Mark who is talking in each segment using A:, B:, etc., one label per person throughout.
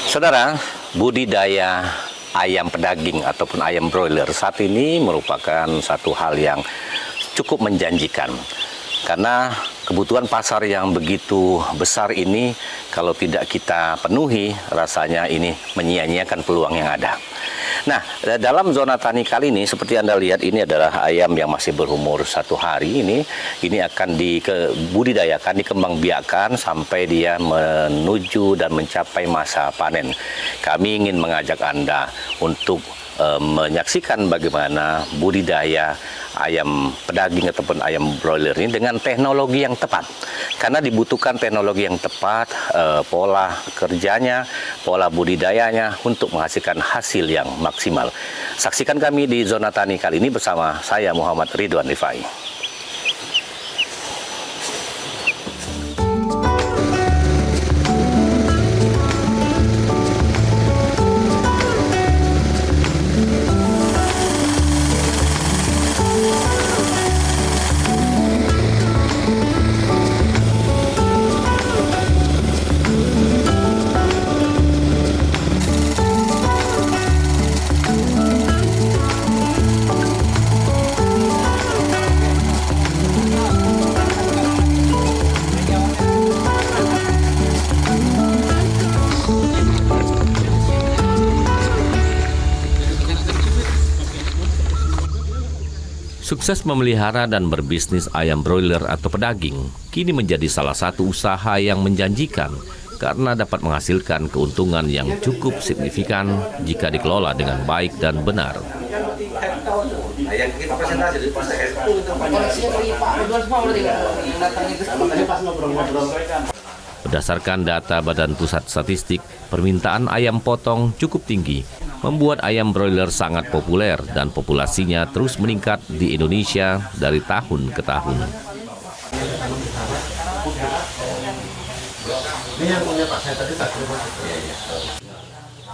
A: Saudara, budidaya ayam pedaging ataupun ayam broiler saat ini merupakan satu hal yang cukup menjanjikan. Karena kebutuhan pasar yang begitu besar ini, kalau tidak kita penuhi, rasanya ini menyia-nyiakan peluang yang ada. Nah, dalam zona tani kali ini, seperti Anda lihat, ini adalah ayam yang masih berumur 1 hari. Ini akan dibudidayakan, dikembangbiakkan sampai dia menuju dan mencapai masa panen. Kami ingin mengajak Anda untuk menyaksikan bagaimana budidaya ayam pedaging ataupun ayam broiler ini dengan teknologi yang tepat. Karena dibutuhkan teknologi yang tepat, pola kerjanya, pola budidayanya untuk menghasilkan hasil yang maksimal. Saksikan kami di zona tani kali ini bersama saya Muhammad Ridwan Rifai. Sukses memelihara dan berbisnis ayam broiler atau pedaging kini menjadi salah satu usaha yang menjanjikan karena dapat menghasilkan keuntungan yang cukup signifikan jika dikelola dengan baik dan benar. Berdasarkan data Badan Pusat Statistik, permintaan ayam potong cukup tinggi, membuat ayam broiler sangat populer dan populasinya terus meningkat di Indonesia dari tahun ke tahun.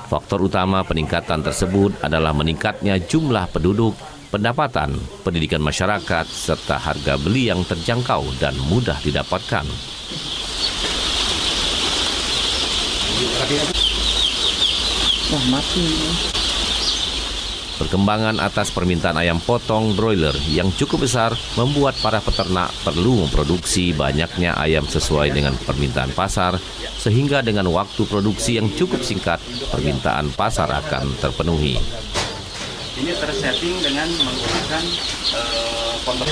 A: Faktor utama peningkatan tersebut adalah meningkatnya jumlah penduduk, pendapatan, pendidikan masyarakat, serta harga beli yang terjangkau dan mudah didapatkan. Perkembangan atas permintaan ayam potong broiler yang cukup besar membuat para peternak perlu memproduksi banyaknya ayam sesuai dengan permintaan pasar, sehingga dengan waktu produksi yang cukup singkat, permintaan pasar akan terpenuhi.
B: Ini tersetting dengan menggunakan pondok.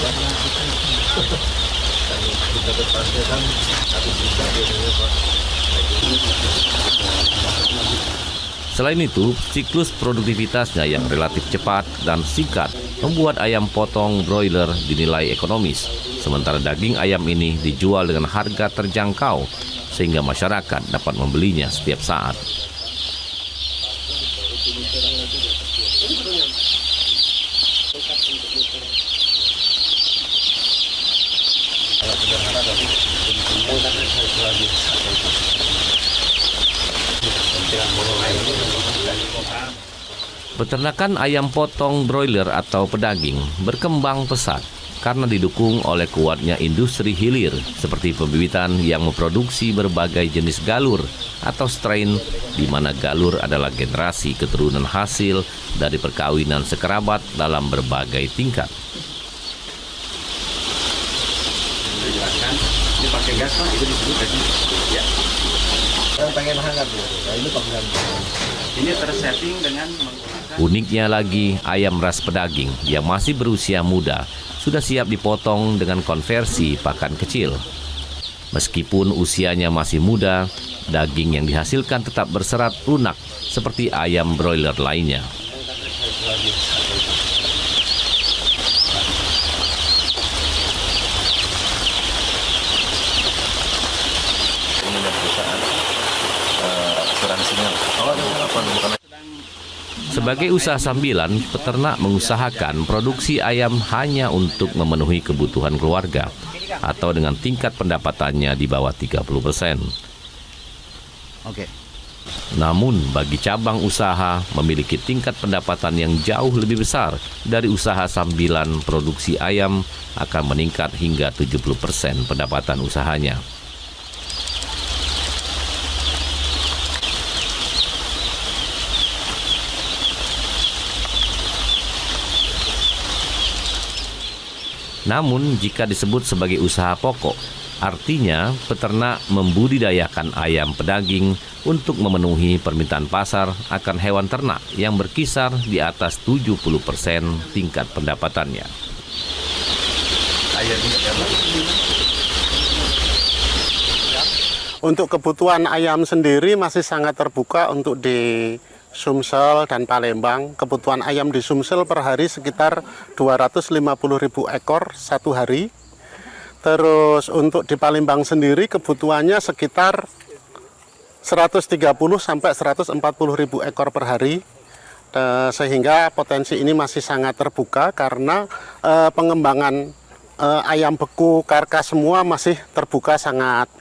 A: Selain itu, siklus produktivitasnya yang relatif cepat dan singkat membuat ayam potong broiler dinilai ekonomis, sementara daging ayam ini dijual dengan harga terjangkau sehingga masyarakat dapat membelinya setiap saat. Peternakan ayam potong broiler atau pedaging berkembang pesat karena didukung oleh kuatnya industri hilir seperti pembibitan yang memproduksi berbagai jenis galur atau strain, di mana galur adalah generasi keturunan hasil dari perkawinan sekerabat dalam berbagai tingkat.
B: Ini pakai gas Pak, itu disebut ya.
C: Pengen hangat ya. Ini panggang.
B: Ini tersetting dengan menggunakan.
A: Uniknya lagi, ayam ras pedaging yang masih berusia muda sudah siap dipotong dengan konversi pakan kecil. Meskipun usianya masih muda, daging yang dihasilkan tetap berserat lunak seperti ayam broiler lainnya. Sebagai usaha sambilan, peternak mengusahakan produksi ayam hanya untuk memenuhi kebutuhan keluarga atau dengan tingkat pendapatannya di bawah 30%.
C: Oke.
A: Namun bagi cabang usaha memiliki tingkat pendapatan yang jauh lebih besar dari usaha sambilan, produksi ayam akan meningkat hingga 70% pendapatan usahanya.
D: Namun jika disebut sebagai usaha pokok, artinya peternak membudidayakan ayam pedaging untuk memenuhi permintaan pasar akan hewan ternak yang berkisar di atas 70% tingkat pendapatannya.
E: Untuk kebutuhan ayam sendiri masih sangat terbuka untuk di Sumsel dan Palembang. Kebutuhan ayam di Sumsel per hari sekitar 250.000 ekor satu hari. Terus untuk di Palembang sendiri kebutuhannya sekitar 130 sampai 140.000 ekor per hari. Sehingga potensi ini masih sangat terbuka karena pengembangan ayam beku, karkas semua masih terbuka sangat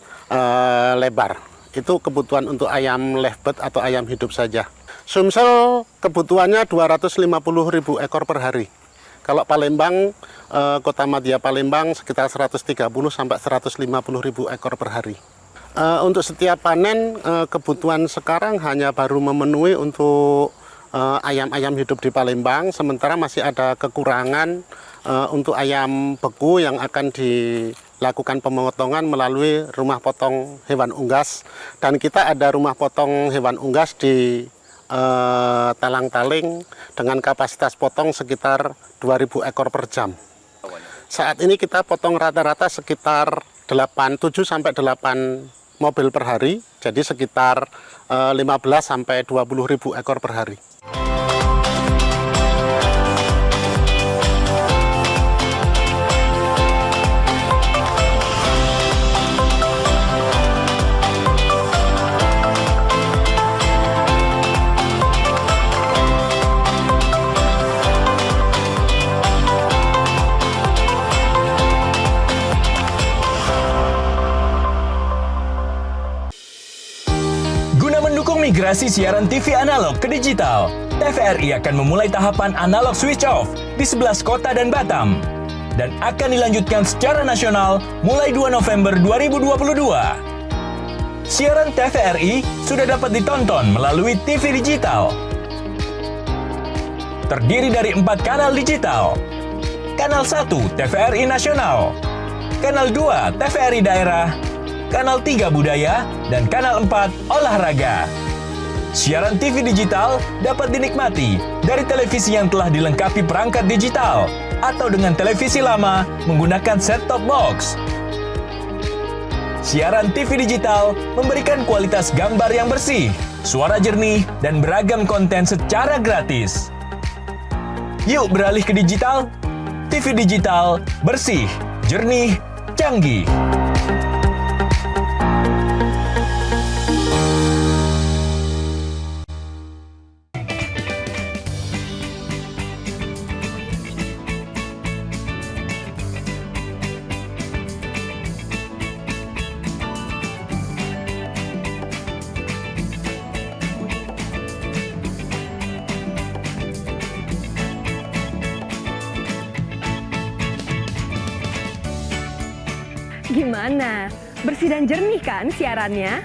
E: lebar. Itu kebutuhan untuk ayam livebird atau ayam hidup saja. Sumsel kebutuhannya 250.000 ekor per hari. Kalau Palembang, Kota Madya Palembang sekitar 130 sampai 150.000 ekor per hari. Untuk setiap panen, kebutuhan sekarang hanya baru memenuhi untuk ayam-ayam hidup di Palembang, sementara masih ada kekurangan untuk ayam beku yang akan dilakukan pemotongan melalui rumah potong hewan unggas. Dan kita ada rumah potong hewan unggas di Talang-Taling dengan kapasitas potong sekitar 2.000 ekor per jam. Saat ini kita potong rata-rata sekitar 7 sampai 8 mobil per hari, jadi sekitar 15 sampai 20.000 ekor per hari.
F: Migrasi siaran TV analog ke digital, TVRI akan memulai tahapan analog switch off di 11 kota dan Batam dan akan dilanjutkan secara nasional mulai 2 November 2022. Siaran TVRI sudah dapat ditonton melalui TV digital. Terdiri dari 4 kanal digital. Kanal 1 TVRI Nasional, Kanal 2 TVRI Daerah, Kanal 3 Budaya, dan Kanal 4 Olahraga. Siaran TV digital dapat dinikmati dari televisi yang telah dilengkapi perangkat digital atau dengan televisi lama menggunakan set-top box. Siaran TV digital memberikan kualitas gambar yang bersih, suara jernih, dan beragam konten secara gratis. Yuk beralih ke digital. TV digital bersih, jernih, canggih.
G: Gimana? Bersih dan jernih kan siarannya?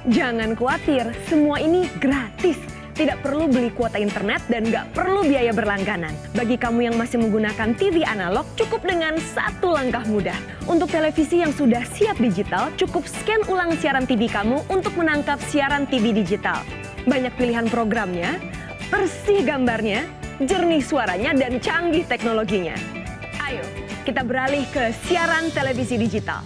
G: Jangan khawatir, semua ini gratis. Tidak perlu beli kuota internet dan nggak perlu biaya berlangganan. Bagi kamu yang masih menggunakan TV analog, cukup dengan satu langkah mudah. Untuk televisi yang sudah siap digital, cukup scan ulang siaran TV kamu untuk menangkap siaran TV digital. Banyak pilihan programnya, bersih gambarnya, jernih suaranya, dan canggih teknologinya. Ayo, kita beralih ke siaran televisi digital.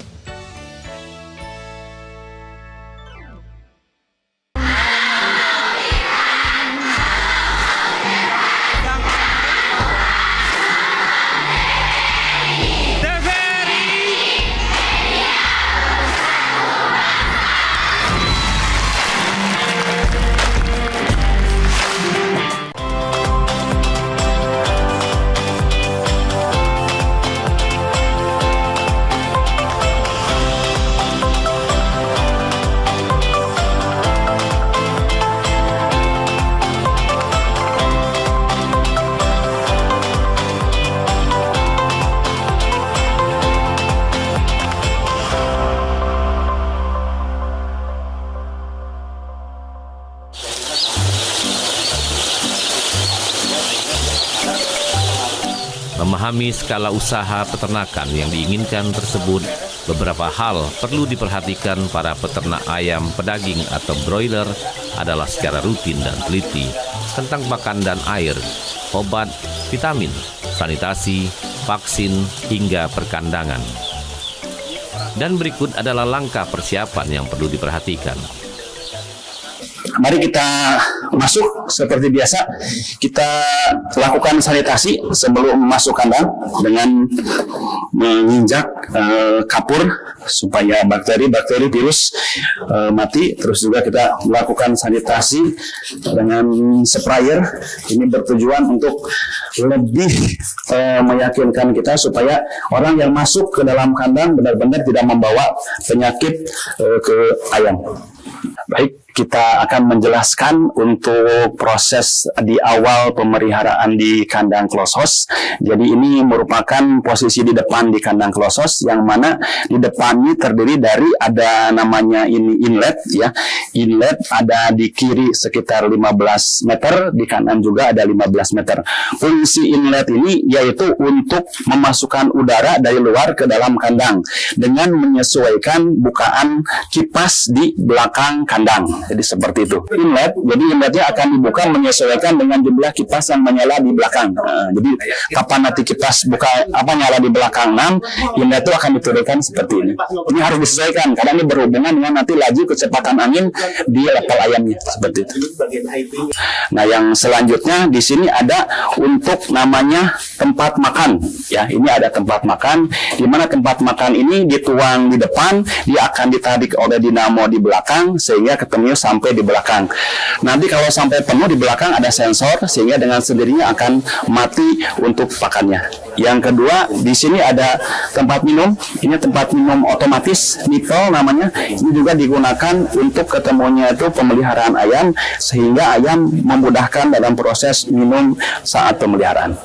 D: memahami skala usaha peternakan yang diinginkan tersebut, beberapa hal perlu diperhatikan para peternak ayam pedaging atau broiler adalah secara rutin dan teliti tentang pakan dan air, obat, vitamin, sanitasi, vaksin, hingga perkandangan. Dan berikut adalah langkah persiapan yang perlu diperhatikan.
H: Mari kita masuk seperti biasa. Kita lakukan sanitasi sebelum masuk kandang dengan menginjak kapur supaya bakteri virus mati. Terus juga kita melakukan sanitasi dengan sprayer. Ini bertujuan untuk lebih meyakinkan kita supaya orang yang masuk ke dalam kandang benar-benar tidak membawa penyakit ke ayam. Baik, kita akan menjelaskan untuk proses di awal pemeliharaan di kandang close house. Jadi ini merupakan posisi di depan di kandang close house, yang mana di depan ini terdiri dari ada namanya ini inlet ya. Inlet ada di kiri sekitar 15 meter, di kanan juga ada 15 meter. Fungsi inlet ini yaitu untuk memasukkan udara dari luar ke dalam kandang dengan menyesuaikan bukaan kipas di belakang kandang. Jadi seperti itu. Inlet, jadi inletnya akan dibuka menyesuaikan dengan jumlah kipas yang menyala di belakang. Jadi kapan nanti kipas nyala di belakang 6, inlet itu akan diturunkan seperti ini. Ini harus disesuaikan karena ini berhubungan dengan nanti laju kecepatan angin di level ayamnya seperti itu. Nah, yang selanjutnya di sini ada untuk namanya tempat makan. Ya, ini ada tempat makan di mana tempat makan ini dituang di depan, dia akan ditarik oleh dinamo di belakang sehingga ketemu sampai di belakang. Nanti kalau sampai penuh di belakang ada sensor sehingga dengan sendirinya akan mati untuk pakannya. Yang kedua, di sini ada tempat minum. Ini tempat minum otomatis, nipple namanya. Ini juga digunakan untuk ketemunya itu pemeliharaan ayam sehingga ayam memudahkan dalam proses minum saat pemeliharaan.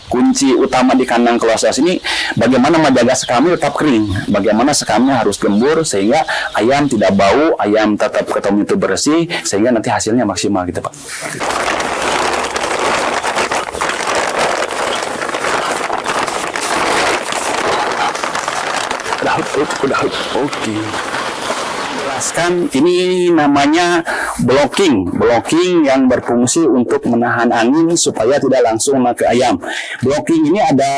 H: Kunci utama di kandang close house ini bagaimana menjaga sekamnya tetap kering, bagaimana sekamnya harus gembur sehingga ayam tidak bau, ayam tetap ketemu itu bersih sehingga nanti hasilnya maksimal gitu Pak. Udah. Oke. Ini namanya blocking yang berfungsi untuk menahan angin supaya tidak langsung ke ayam. Blocking ini ada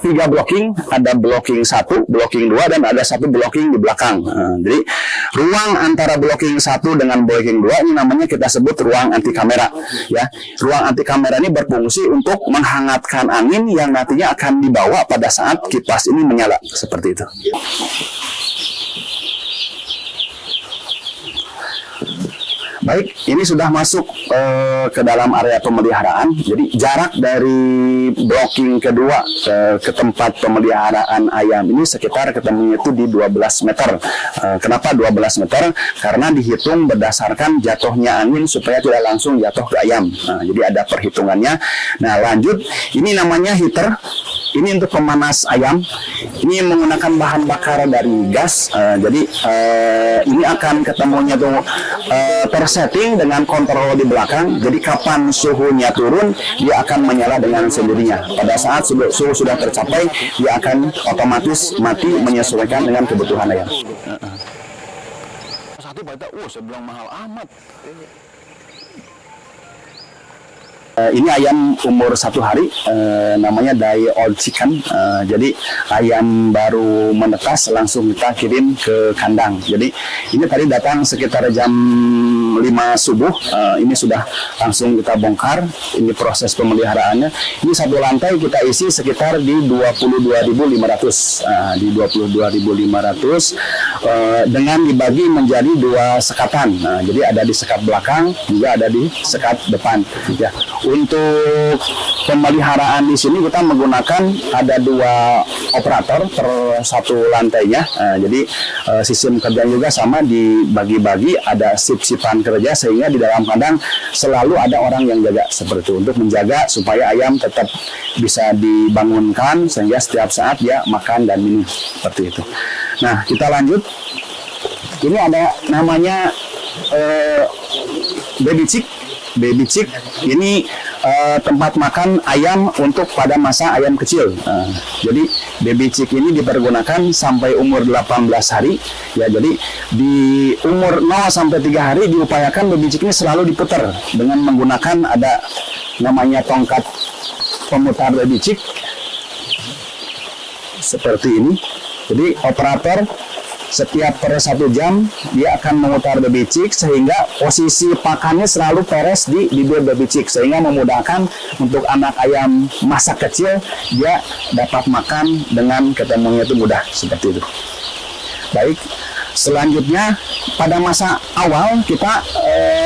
H: 3 blocking, ada blocking 1, blocking 2, dan ada 1 blocking di belakang. Jadi ruang antara blocking 1 dengan blocking 2 ini namanya kita sebut ruang anti kamera. Ya, ruang anti kamera ini berfungsi untuk menghangatkan angin yang nantinya akan dibawa pada saat kipas ini menyala seperti itu. Baik, ini sudah masuk ke dalam area pemeliharaan. Jadi jarak dari blocking kedua ke tempat pemeliharaan ayam ini sekitar ketemunya itu di 12 meter. Kenapa 12 meter? Karena dihitung berdasarkan jatuhnya angin supaya tidak langsung jatuh ke ayam. Jadi ada perhitungannya. Nah, lanjut, ini namanya heater. Ini untuk pemanas ayam. Ini menggunakan bahan bakar dari gas. Jadi ini akan ketemunya tuh tersetting dengan kontrol di belakang. Jadi kapan suhunya turun, dia akan menyala dengan sendirinya. Pada saat suhu sudah tercapai, dia akan otomatis mati menyesuaikan dengan kebutuhan ayam. Satu baca, saya bilang mahal amat. Ini ayam umur 1 hari, namanya day old chicken. Jadi ayam baru menetas langsung kita kirim ke kandang. Jadi ini tadi datang sekitar jam 5 subuh. Ini sudah langsung kita bongkar. Ini proses pemeliharaannya. Ini satu lantai kita isi sekitar di 22.500. Di 22.500 dengan dibagi menjadi 2 sekatan. Jadi ada di sekat belakang, juga ada di sekat depan. Ya. Untuk pemeliharaan di sini kita menggunakan ada 2 operator per satu lantainya. Jadi sistem kerja juga sama, dibagi-bagi, ada sip-sipan kerja sehingga di dalam kandang selalu ada orang yang jaga seperti itu untuk menjaga supaya ayam tetap bisa dibangunkan sehingga setiap saat dia makan dan minum seperti itu. Nah, kita lanjut. Ini ada namanya baby chick. Baby chick ini tempat makan ayam untuk pada masa ayam kecil. Jadi baby chick ini dipergunakan sampai umur 18 hari. Ya, jadi di umur 0 sampai 3 hari diupayakan baby chick ini selalu diputar dengan menggunakan ada namanya tongkat pemutar baby chick seperti ini. Jadi operator setiap per 1 jam dia akan memutar baby chick sehingga posisi pakannya selalu beres di bibir baby chick, sehingga memudahkan untuk anak ayam masa kecil dia dapat makan dengan ketemunya itu mudah seperti itu. Baik, selanjutnya pada masa awal kita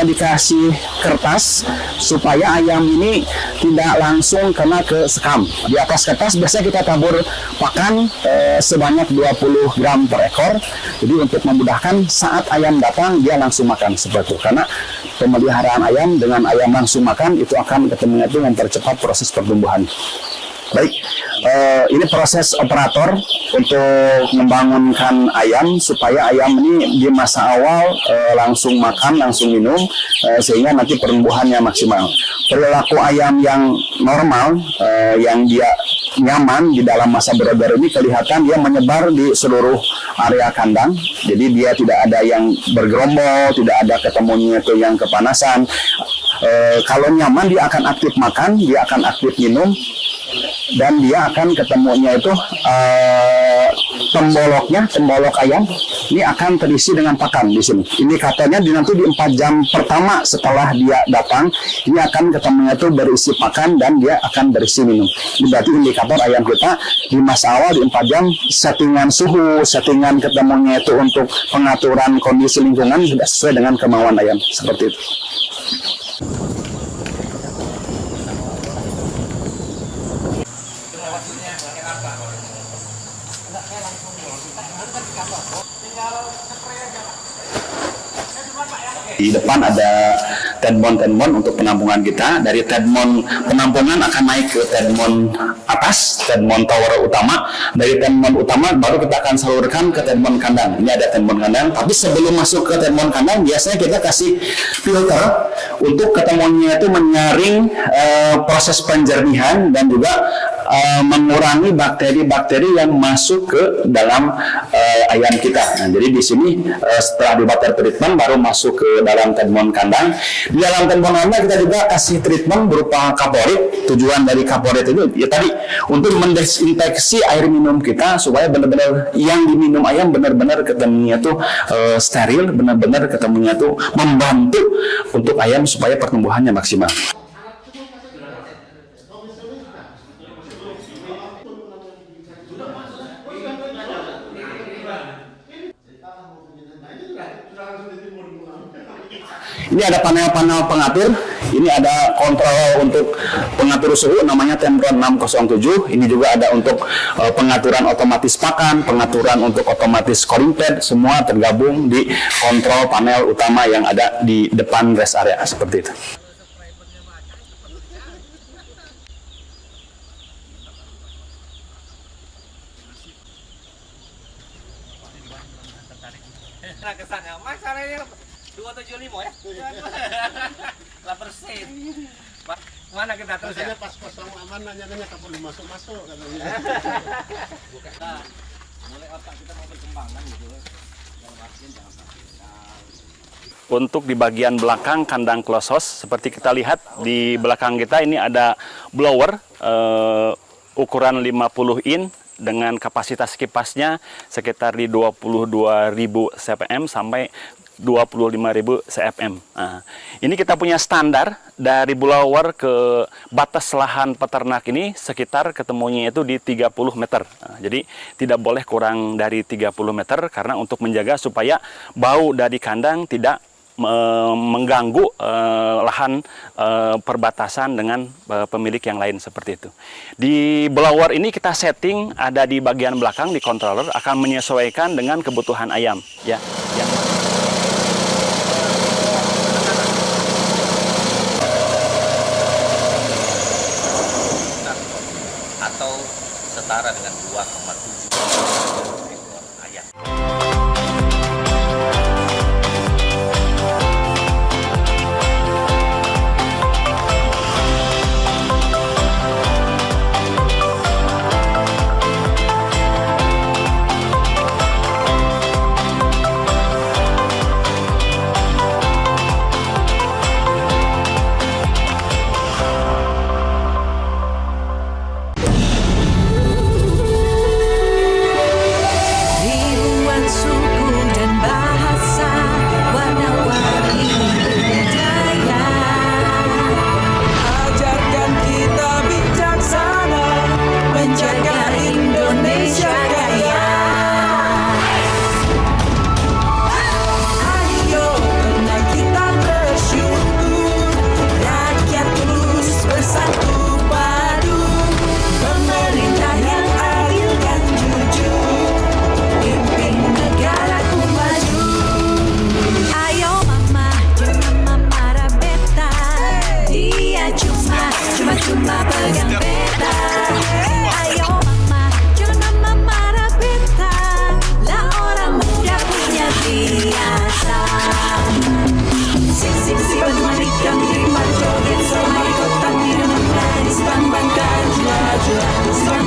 H: dikasih kertas supaya ayam ini tidak langsung kena ke sekam. Di atas kertas biasanya kita tabur pakan sebanyak 20 gram per ekor. Jadi untuk memudahkan saat ayam datang dia langsung makan seperti itu. Karena pemeliharaan ayam dengan ayam langsung makan itu akan ketemunya itu mempercepat proses pertumbuhan. Baik, ini proses operator untuk membangunkan ayam supaya ayam ini di masa awal langsung makan, langsung minum, sehingga nanti pertumbuhannya maksimal. Perilaku ayam yang normal, yang dia nyaman di dalam masa broiler ini kelihatan dia menyebar di seluruh area kandang. Jadi dia tidak ada yang bergerombol, tidak ada ketemunya itu yang kepanasan. Kalau nyaman dia akan aktif makan, dia akan aktif minum, dan dia akan ketemunya itu tembolok ayam ini akan terisi dengan pakan di sini. Ini katanya nanti di 4 jam pertama setelah dia datang ini akan ketemunya itu berisi pakan dan dia akan berisi minum. Ini berarti indikator ayam kita di masa awal di 4 jam settingan suhu, settingan ketemunya itu untuk pengaturan kondisi lingkungan sudah sesuai dengan kemauan ayam seperti itu. Di depan ada tedmon untuk penampungan kita. Dari tedmon penampungan akan naik ke tedmon atas, tedmon tower utama. Dari tedmon utama baru kita akan salurkan ke tedmon kandang. Ini ada tedmon kandang. Tapi sebelum masuk ke tedmon kandang, biasanya kita kasih filter untuk ketemunya itu menyaring proses penjernihan dan juga mengurangi bakteri-bakteri yang masuk ke dalam ayam kita. Nah, jadi di sini setelah di water treatment baru masuk ke dalam tedmon kandang. Di dalam tedmon kandang kita juga kasih treatment berupa kaporit. Tujuan dari kaporit itu ya tadi untuk mendesinfeksi air minum kita supaya benar-benar yang diminum ayam benar-benar ketemunya tuh steril, benar-benar ketemunya tuh membantu untuk ayam supaya pertumbuhannya maksimal. Ini ada panel-panel pengatur. Ini ada kontrol untuk pengatur suhu namanya Tempron 607. Ini juga ada untuk pengaturan otomatis pakan, pengaturan untuk otomatis scoring pad, semua tergabung di kontrol panel utama yang ada di depan rest area seperti itu.
A: Nah, kesannya masalahnya 275 ya. 8%. Mana kita terus ya?
E: Pas kamu aman nanya tak perlu masuk katanya.
A: Bukan. Nah, mulai otak kita mau berkembang kan gitu. Dalam artian jangan sampai.
B: Untuk di bagian belakang kandang close house, seperti kita lihat di belakang kita ini ada blower ukuran 50 in dengan kapasitas kipasnya sekitar di 22.000 CPM sampai 25.000 CFM. Nah, ini kita punya standar dari blower ke batas lahan peternak ini sekitar ketemunya itu di 30 meter. Nah, jadi tidak boleh kurang dari 30 meter karena untuk menjaga supaya bau dari kandang tidak mengganggu lahan perbatasan dengan pemilik yang lain seperti itu. Di blower ini kita setting ada di bagian belakang di controller akan menyesuaikan dengan kebutuhan ayam ya.
A: Atau setara dengan 2,7 ekor ayam.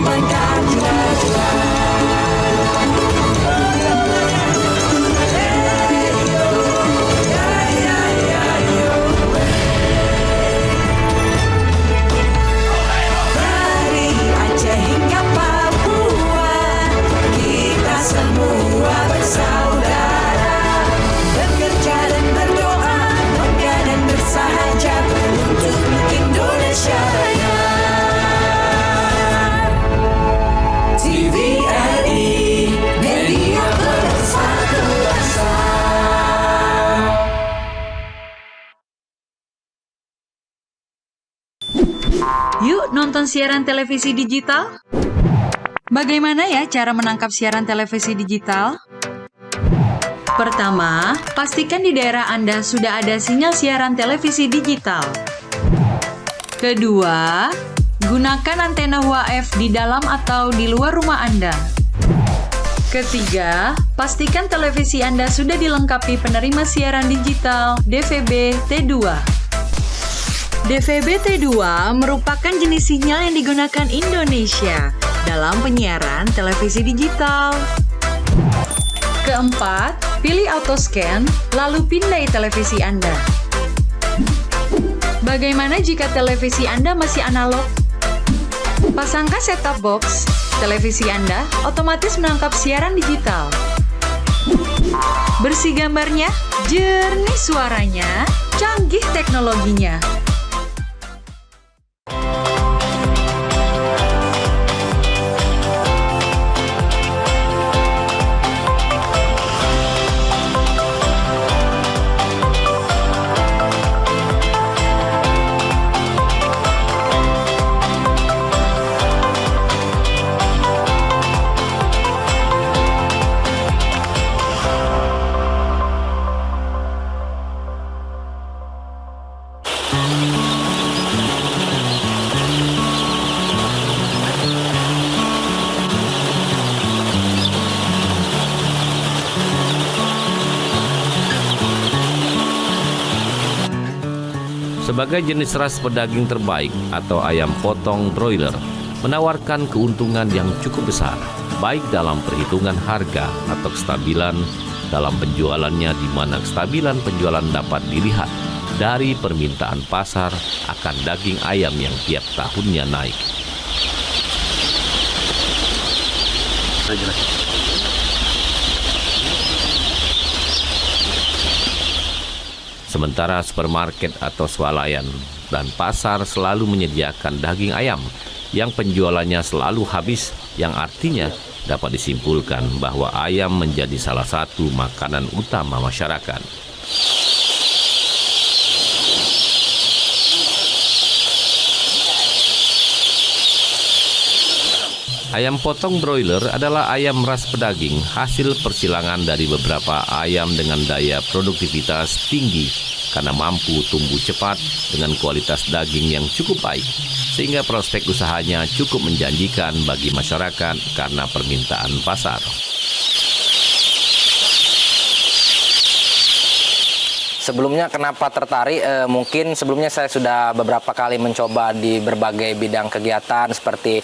I: temankan kita. Dari Aceh hingga Papua, kita semua bersaudara, bekerja dan berdoa, bangga dan bersahaja untuk Indonesia Raya. TVRI, media pemersatu bangsa.
J: Yuk nonton siaran televisi digital. Bagaimana ya cara menangkap siaran televisi digital? Pertama, pastikan di daerah Anda sudah ada sinyal siaran televisi digital. Kedua, gunakan antena UHF di dalam atau di luar rumah Anda. Ketiga, pastikan televisi Anda sudah dilengkapi penerima siaran digital DVB T2. DVB T2 merupakan jenis sinyal yang digunakan Indonesia dalam penyiaran televisi digital. Keempat, pilih autoscan, lalu pindai televisi Anda. Bagaimana jika televisi Anda masih analog? Pasangkan set-top box, televisi Anda otomatis menangkap siaran digital. Bersih gambarnya, jernih suaranya, canggih teknologinya.
D: Sebagai jenis ras pedaging terbaik atau ayam potong broiler, menawarkan keuntungan yang cukup besar, baik dalam perhitungan harga atau kestabilan dalam penjualannya, di mana kestabilan penjualan dapat dilihat dari permintaan pasar akan daging ayam yang tiap tahunnya naik. Sementara supermarket atau swalayan dan pasar selalu menyediakan daging ayam yang penjualannya selalu habis, yang artinya dapat disimpulkan bahwa ayam menjadi salah satu makanan utama masyarakat. Ayam potong broiler adalah ayam ras pedaging hasil persilangan dari beberapa ayam dengan daya produktivitas tinggi karena mampu tumbuh cepat dengan kualitas daging yang cukup baik, sehingga prospek usahanya cukup menjanjikan bagi masyarakat karena permintaan pasar.
K: Sebelumnya kenapa tertarik? Mungkin sebelumnya saya sudah beberapa kali mencoba di berbagai bidang kegiatan, seperti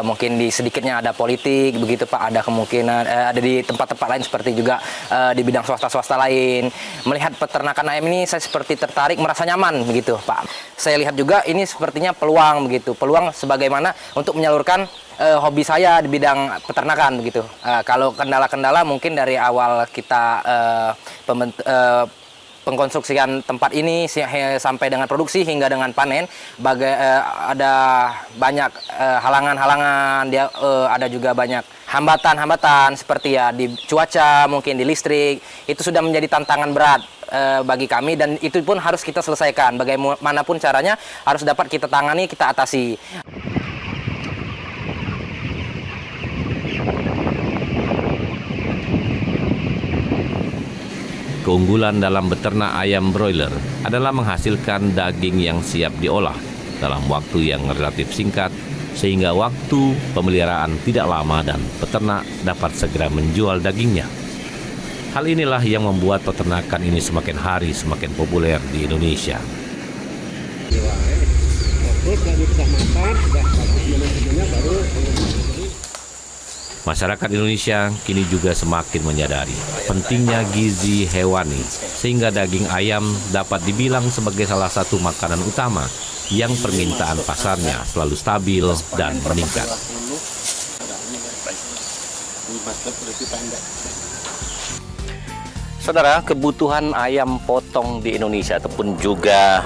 K: mungkin di sedikitnya ada politik, begitu Pak, ada kemungkinan ada di tempat-tempat lain seperti juga di bidang swasta-swasta lain. Melihat peternakan ayam ini saya seperti tertarik, merasa nyaman begitu Pak. Saya lihat juga ini sepertinya peluang begitu, peluang sebagaimana untuk menyalurkan hobi saya di bidang peternakan begitu. Kalau kendala-kendala mungkin dari awal kita pengkonstruksian tempat ini sampai dengan produksi hingga dengan panen, ada banyak halangan-halangan, ada juga banyak hambatan-hambatan seperti ya di cuaca, mungkin di listrik. Itu sudah menjadi tantangan berat bagi kami, dan itu pun harus kita selesaikan. Bagaimanapun caranya harus dapat kita tangani, kita atasi.
D: Keunggulan dalam beternak ayam broiler adalah menghasilkan daging yang siap diolah dalam waktu yang relatif singkat, sehingga waktu pemeliharaan tidak lama dan peternak dapat segera menjual dagingnya. Hal inilah yang membuat peternakan ini semakin hari semakin populer di Indonesia.
E: Terus lagi kita masak, udah bagus baru
D: Masyarakat Indonesia kini juga semakin menyadari pentingnya gizi hewani, sehingga daging ayam dapat dibilang sebagai salah satu makanan utama yang permintaan pasarnya selalu stabil dan meningkat.
A: Saudara, kebutuhan ayam potong di Indonesia ataupun juga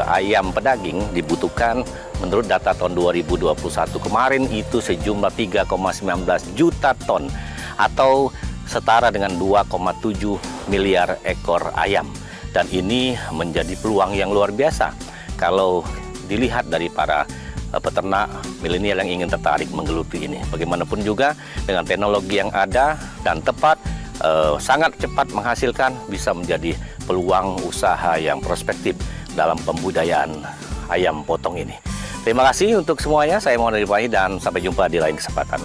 A: ayam pedaging dibutuhkan menurut data tahun 2021 kemarin itu sejumlah 3,19 juta ton atau setara dengan 2,7 miliar ekor ayam. Dan ini menjadi peluang yang luar biasa kalau dilihat dari para peternak milenial yang ingin tertarik menggeluti ini. Bagaimanapun juga dengan teknologi yang ada dan tepat, sangat cepat menghasilkan, bisa menjadi peluang usaha yang prospektif dalam pembudayaan ayam potong ini. Terima kasih untuk semuanya, saya Muhammad Rifai dan sampai jumpa di lain kesempatan.